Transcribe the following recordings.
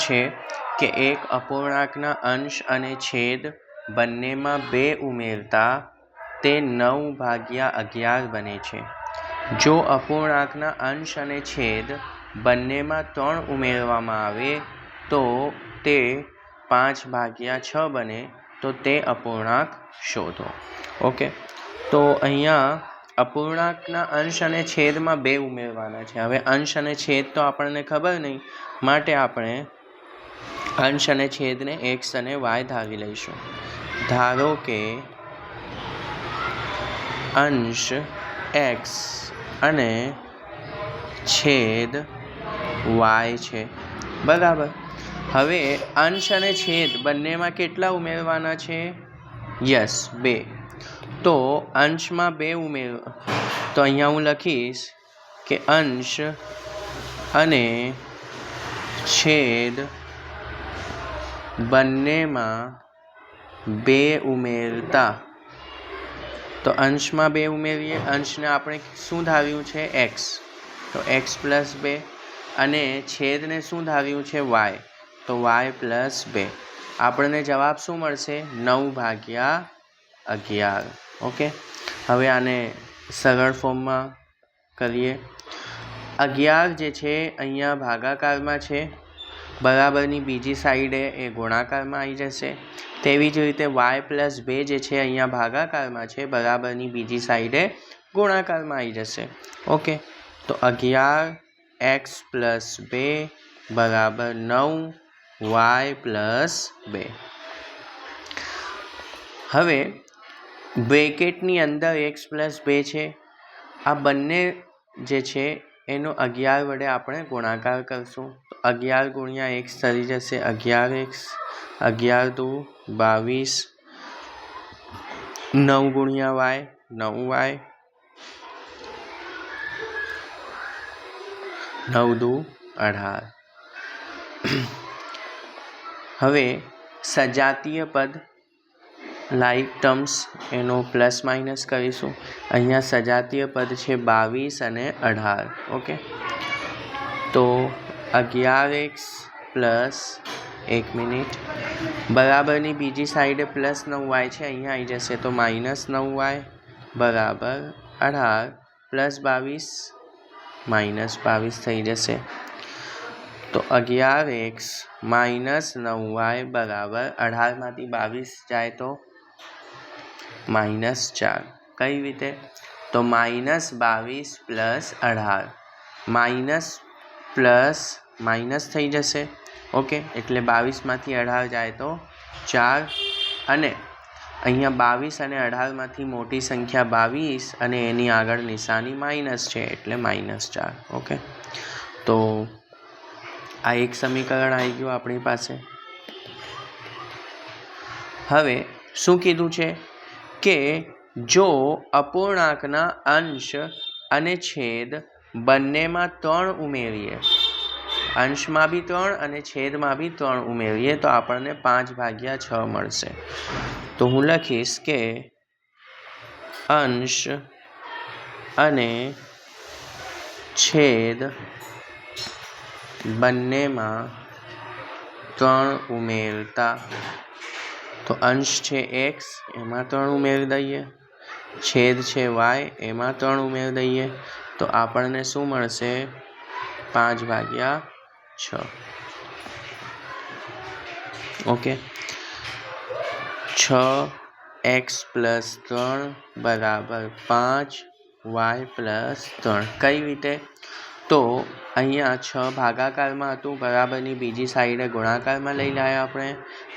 છે કે એક અપૂર્ણાંકના અંશ અને છેદ બંનેમાં 2 ઉમેરતા તે 9/11 બને છે. જો અપૂર્ણાંકના અંશ અને છેદ બંનેમાં 3 ઉમેરવામાં આવે તો તે 5/6 બને. તો તે અપૂર્ણાંક શોધો. ઓકે, તો અહીંયા અપૂર્ણાંકના અંશ અને છેદમાં 2 ઉમેરવાના છે. હવે અંશ અને છેદ તો આપણને ખબર નહીં, માટે આપણે અંશ અને છેદને x અને y ધારી લઈશું. ધારો કે અંશ x અને છેદ y છે, બરાબર. હવે અંશ અને છેદ બંનેમાં કેટલા ઉમેરવાના છે? યસ, 2. તો અંશમાં 2 ઉમેરવા, તો અહીંયા હું લખીશ કે અંશ અને છેદ બંનેમાં 2 ઉમેરતા, તો અંશમાં 2 ઉમેરીએ. અંશને આપણે શું ધાર્યું છે? x, તો x + 2, અને છેદને શું ધાર્યું છે? y, તો y + 2. આપણને જવાબ શું મળશે? 9/11. ઓકે, હવે આને સરળ ફોર્મમાં કરીએ. 11 જે છે અહીંયા ભાગાકારમાં છે, બરાબરની બીજી સાઈડે એ ગુણાકારમાં આવી જશે. તેવી જ રીતે y + 2 જે છે અહીંયા ભાગાકારમાં છે, બરાબરની બીજી સાઈડે ગુણાકારમાં આવી જશે. ઓકે, તો 11x + 2 બરાબર 9y + 2. હવે બ્રેકેટની અંદર x + 2 છે. આ બંને જે છે એનો 11 વડે આપણે ગુણાકાર કરશું. તો 11 × x થઈ જશે 11x, 11 × 2 = 22, 9 × y 9y, 9 × 2 = 18. હવે સજાતીય પદ લાઈક ટર્મ્સ એનો પ્લસ માઇનસ કરીશું. અહીંયા સજાતીય પદ છે 22 અને 18. ઓકે, તો 11x + 1 મિનિટ બરાબરની બીજી સાઈડે +9y છે, અહીંયા આવી જશે, તો -9y બરાબર 18 + 22 -22 થઈ જશે. તો 11x - 9y બરાબર 18માંથી 22 જાય તો -4. કઈ રીતે? તો -22 + 18 માઇનસ થઈ જશે. ઓકે, એટલે 22માંથી 18 જાય તો 4, અને અહીંયા 22 અને 18માંથી મોટી સંખ્યા 22 અને એની આગળ નિશાની માઇનસ છે, એટલે -4. ઓકે, તો આ એક સમીકરણ આવી ગયું આપણી પાસે. હવે શું કીધું છે કે જો અપૂર્ણાંકના અંશ અને છેદ બંનેમાં 3 ઉમેરીએ, અંશમાં બી 3 અને છેદમાં બી 3 ઉમેરીએ, તો આપણને 5/6 મળશે. તો હું લખીશ કે અંશ અને છેદ બંનેમાં 3 ઉમેરતા, તો અંશ છે x, એમાં 3 ઉમેરી દઈએ, છેદ છે y, એમાં 3 ઉમેરી દઈએ, તો આપણને શું મળશે? 5/6. ઓકે, 6x + 3 બરાબર 5, y + 3. કઈ રીતે? તો અહીંયા 6 ભાગાકારમાં હતું, બરાબરની બીજી સાઈડે ગુણાકારમાં લઈ લાવ્યા આપણે.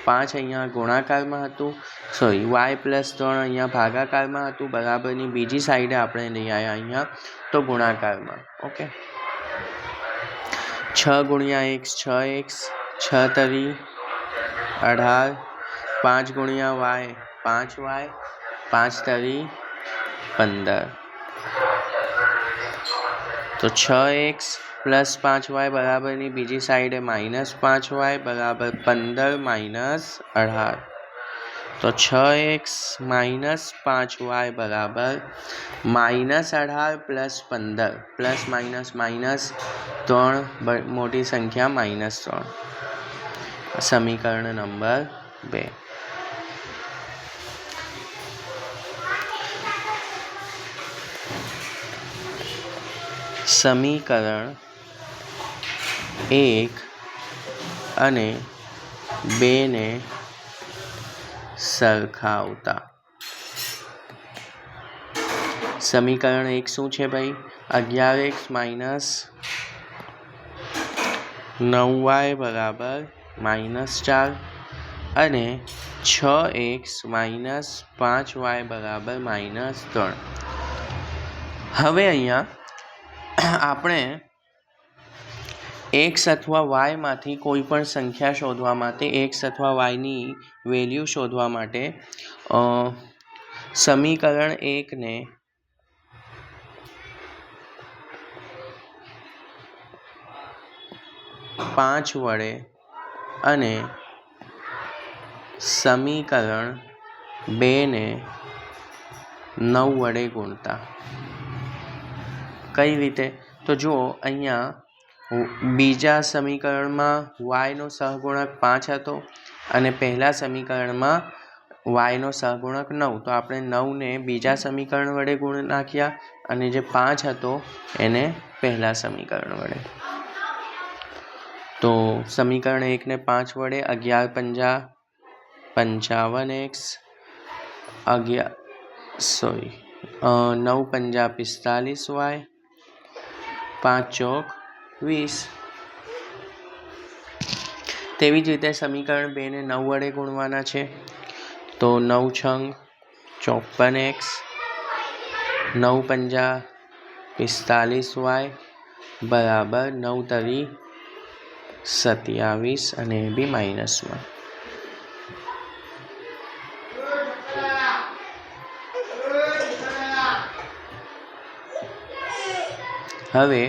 5 અહીંયા ગુણાકારમાં હતું, સોરી y + 3 અહીંયા ભાગાકારમાં હતું, બરાબરની બીજી સાઈડે આપણે લઈ આવ્યા અહીંયા તો ગુણાકારમાં. ઓકે, 6 × x 6x, 6 તરી 18, 5 × y 5y, 5 તરી 15. તો 6x + 5y બરાબરની બીજી સાઈડે -5y બરાબર 15 - 18. તો 6x - 5y બરાબર -18 + 15, પ્લસ માઇનસ 3, મોટી સંખ્યા -3. સમીકરણ નંબર 2. સમીકરણ 1 અને 2 ને સરખાવતા. સમીકરણ 1 શું છે ભાઈ? 11x - 9y બરાબર -4 અને 6x - 5y બરાબર -3. હવે અહીંયા આપણે x અથવા y માંથી કોઈ પણ સંખ્યા શોધવા માટે, x અથવા y ની વેલ્યુ શોધવા માટે સમીકરણ 1 ને પાંચ વડે અને સમીકરણ 2 ને 9 વડે ગુણતા. કઈ રીતે? તો જુઓ, અહીંયા બીજા સમીકરણમાં y નો સહગુણક 5 હતો અને પહેલા સમીકરણમાં y નો સહગુણક 9. તો આપણે 9 ને બીજા સમીકરણ વડે ગુણ નાખ્યા અને જે 5 હતો એને પહેલા સમીકરણ વડે. તો સમીકરણ 1 ને 5 વડે 11 × 5 = 55x, 9 × 5 = 45y, 5 ચોક 20. તેવી જ રીતે સમીકરણ 2 ને 9 વડે ગુણવાના છે. તો 9 છંગ 54x, 9 પંજા 45y બરાબર 9 તરી 27 અને એ બી માઇનસમાં. હવે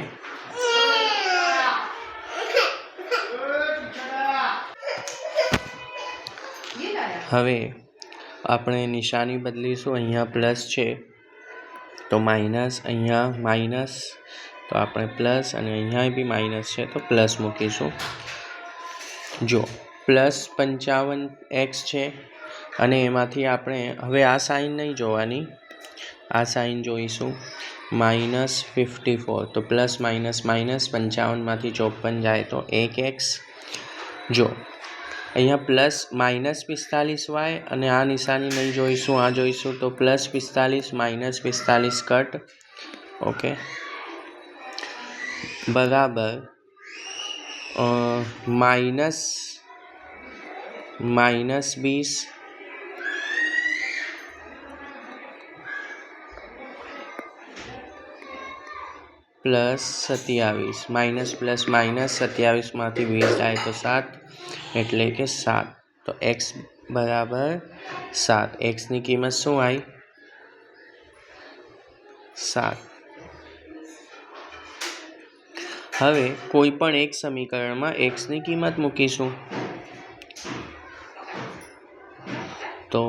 આપણે નિશાની બદલીશું. અહીંયા પ્લસ છે તો માઇનસ, અહીંયા માઇનસ તો આપણે પ્લસ, અને અહીંયા બી માઇનસ છે તો પ્લસ મૂકીશું. જો +55x છે અને એમાંથી આપણે હવે આ સાઇન નહીં જોવાની, આ સાઇન જોઈશું. -54 તો પ્લસ માઇનસ માઇનસ, 55માંથી 54 જાય તો 1x. જો અહીંયા પ્લસ -45y અને આ નિશાની નહીં જોઈશું, આ જોઈશું. તો +45 - 45 કટ. ઓકે, બરાબર -20 +27. માઇનસ પ્લસ માઇનસ 27માંથી 20 જાય તો 7, એટલે કે 7. તો x બરાબર 7. xની કિંમત શું આવી? 7. હવે કોઈ પણ એક સમીકરણમાં xની કિંમત મૂકીશું. તો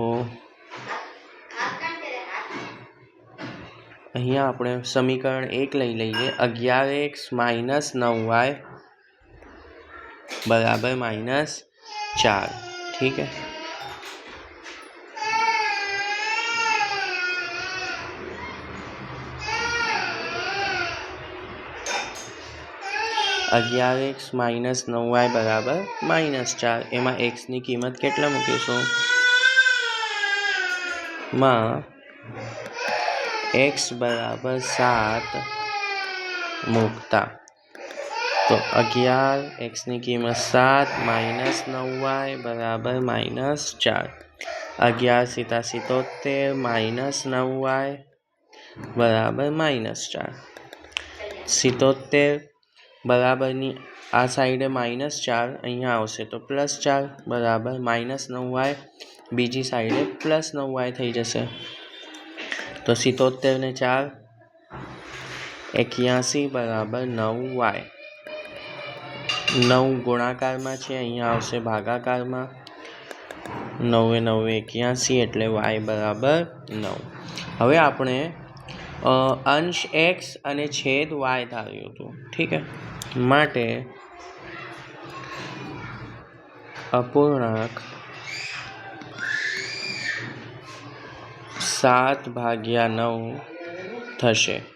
અહીંયા આપણે સમીકરણ 1 લઈ લઈએ. 11x - 9y બરાબર -4. ઠીક है. $11x - 9y બરાબર -4. એમાં x ની કિંમત કેટલા મૂકીશું? માં x બરાબર 7 મૂકતા. તો 11, x ની કિંમત 7 -9y બરાબર -4. 11 × 77 -9y બરાબર -4. 77 બરાબરની આ સાઈડે -4 અહીંયા આવશે તો +4 બરાબર -9y, બીજી સાઈડે +9y થઈ જશે. તો 77 ને 4 81 બરાબર 9y. 9 ગુણાકારમાં છે, અહીંયા આવશે ભાગાકારમાં. 9 × 9 = 81, એટલે y બરાબર 9. હવે આપણે અંશ x અને છેદ y ધાર્યું હતું. ઠીક છે. માટે અપૂર્ણાંક 7/9 થશે.